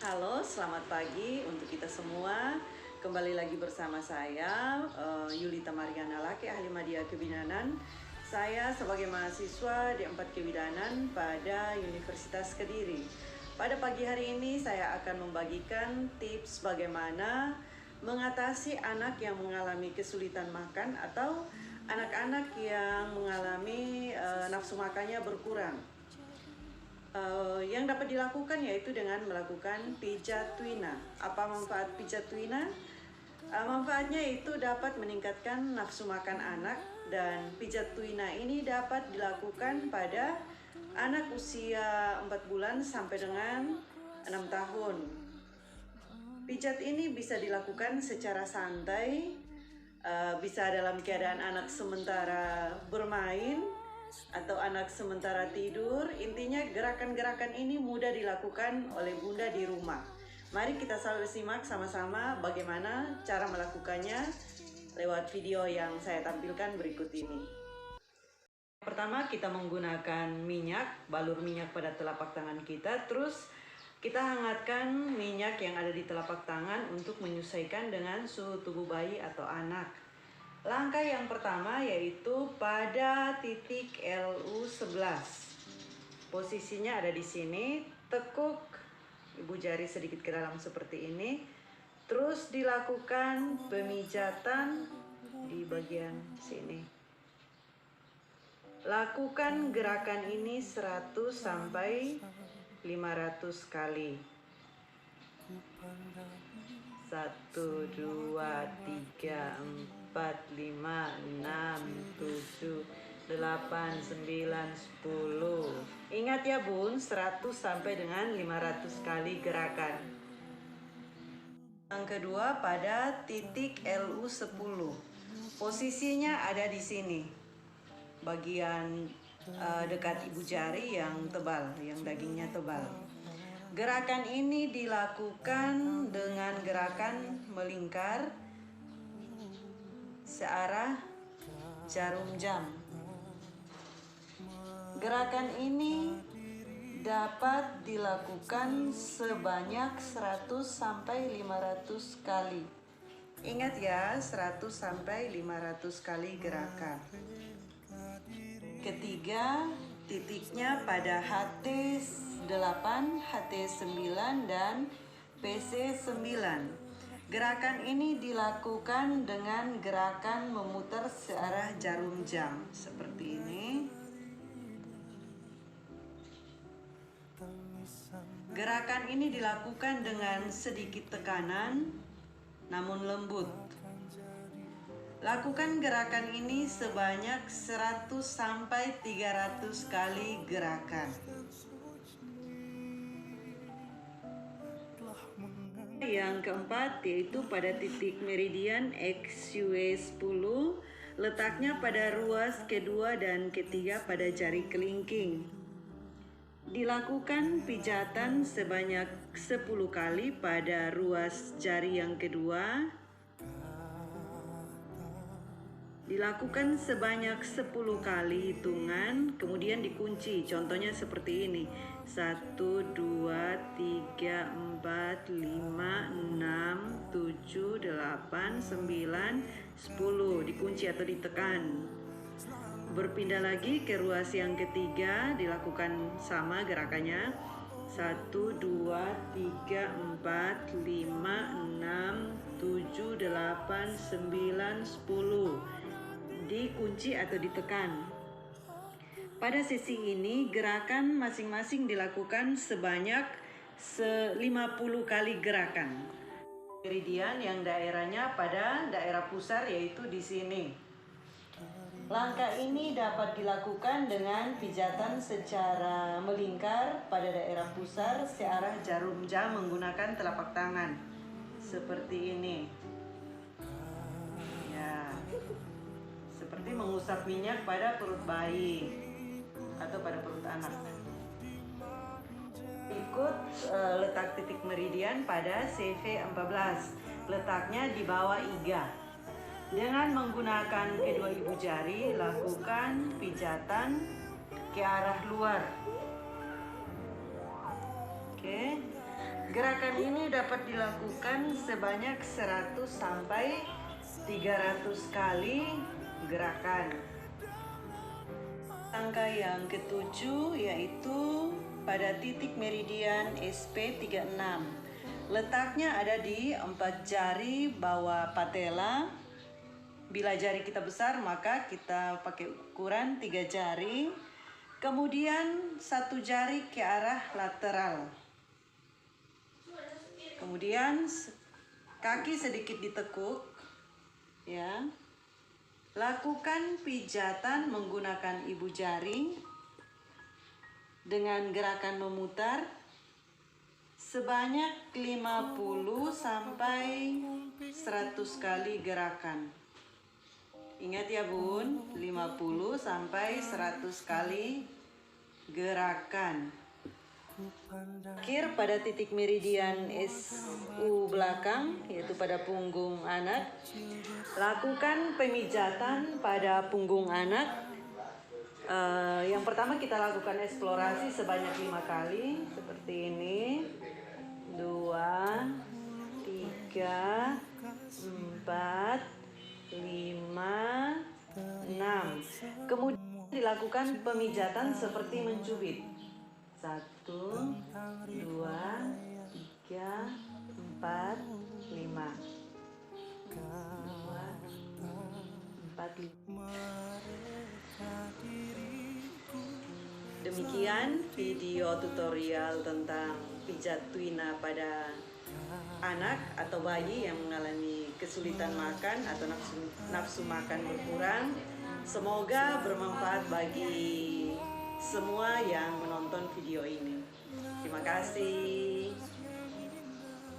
Halo, selamat pagi untuk kita semua. Kembali lagi bersama saya, Yulita Mariana Lake, ahli media kebidanan. Saya sebagai mahasiswa di 4 kebidanan pada Universitas Kediri. Pada pagi hari ini saya akan membagikan tips bagaimana mengatasi anak yang mengalami kesulitan makan atau anak-anak yang mengalami nafsu makannya berkurang. Yang dapat dilakukan yaitu dengan melakukan pijat tuina. Apa manfaat pijat tuina? Manfaatnya itu dapat meningkatkan nafsu makan anak, dan pijat tuina ini dapat dilakukan pada anak usia 4 bulan sampai dengan 6 tahun. Pijat ini bisa dilakukan secara santai, bisa dalam keadaan anak sementara bermain atau anak sementara tidur. Intinya gerakan-gerakan ini mudah dilakukan oleh bunda di rumah. Mari kita selalu simak sama-sama bagaimana cara melakukannya lewat video yang saya tampilkan berikut ini. Pertama, kita menggunakan minyak, balur minyak pada telapak tangan kita. Terus kita hangatkan minyak yang ada di telapak tangan untuk menyesuaikan dengan suhu tubuh bayi atau anak. Langkah yang pertama yaitu pada titik LU11. Posisinya ada di sini. Tekuk ibu jari sedikit ke dalam seperti ini. Terus dilakukan pemijatan di bagian sini. Lakukan gerakan ini 100 sampai 500 kali. 1, 2, 3, 4, 5, 6, 7, 8, 9, 10. Ingat ya bun, 100 sampai dengan 500 kali gerakan. Yang kedua pada titik LU10. Posisinya ada di sini. Bagian dekat ibu jari yang tebal, yang dagingnya tebal. Gerakan ini dilakukan dengan gerakan melingkar searah jarum jam. Gerakan ini dapat dilakukan sebanyak 100 sampai 500 kali. Ingat ya, 100 sampai 500 kali gerakan. Ketiga, titiknya pada HT8, HT9, dan PC9. Gerakan ini dilakukan dengan gerakan memutar searah jarum jam seperti ini. Gerakan ini dilakukan dengan sedikit tekanan namun lembut. Lakukan gerakan ini sebanyak 100 sampai 300 kali gerakan. Yang keempat yaitu pada titik meridian XUE10, letaknya pada ruas kedua dan ketiga pada jari kelingking. Dilakukan pijatan sebanyak 10 kali pada ruas jari yang kedua. Dilakukan sebanyak 10 kali hitungan, kemudian dikunci. Contohnya seperti ini. 1, 2, 3, 4, 5, 6, 7, 8, 9, 10. Dikunci atau ditekan. Berpindah lagi ke ruas yang ketiga, dilakukan sama gerakannya. 1, 2, 3, 4, 5, 6, 7, 8, 9, 10. Dikunci atau ditekan. Pada sesi ini gerakan masing-masing dilakukan sebanyak 50 kali gerakan. Meridian yang daerahnya pada daerah pusar yaitu di sini. Langkah ini dapat dilakukan dengan pijatan secara melingkar pada daerah pusar searah jarum jam menggunakan telapak tangan. Seperti ini. Ya. Seperti mengusap minyak pada perut bayi atau pada perut anak. Ikut letak titik meridian pada CV14. Letaknya di bawah iga. Dengan menggunakan kedua ibu jari, lakukan pijatan ke arah luar. Oke. Gerakan ini dapat dilakukan sebanyak 100 sampai 300 kali gerakan. Angka yang ketujuh yaitu pada titik meridian SP36. Letaknya ada di 4 jari bawah patella. Bila jari kita besar maka kita pakai ukuran 3 jari. Kemudian 1 jari ke arah lateral. Kemudian kaki sedikit ditekuk, ya. Lakukan pijatan menggunakan ibu jari dengan gerakan memutar sebanyak 50 sampai 100 kali gerakan. Ingat ya Bun, 50 sampai 100 kali gerakan. Akhir pada titik meridian SU belakang, yaitu pada punggung anak. Lakukan pemijatan pada punggung anak. Yang pertama kita lakukan eksplorasi sebanyak 5 kali, seperti ini. 2, 3, 4, 5, 6. Kemudian dilakukan pemijatan seperti mencubit. 1, 2, 3, 4, 5. 2, 4, 5. Demikian video tutorial tentang pijat Twina pada anak atau bayi yang mengalami kesulitan makan atau nafsu makan berkurang. Semoga bermanfaat bagi semua yang menonton video ini. Terima kasih.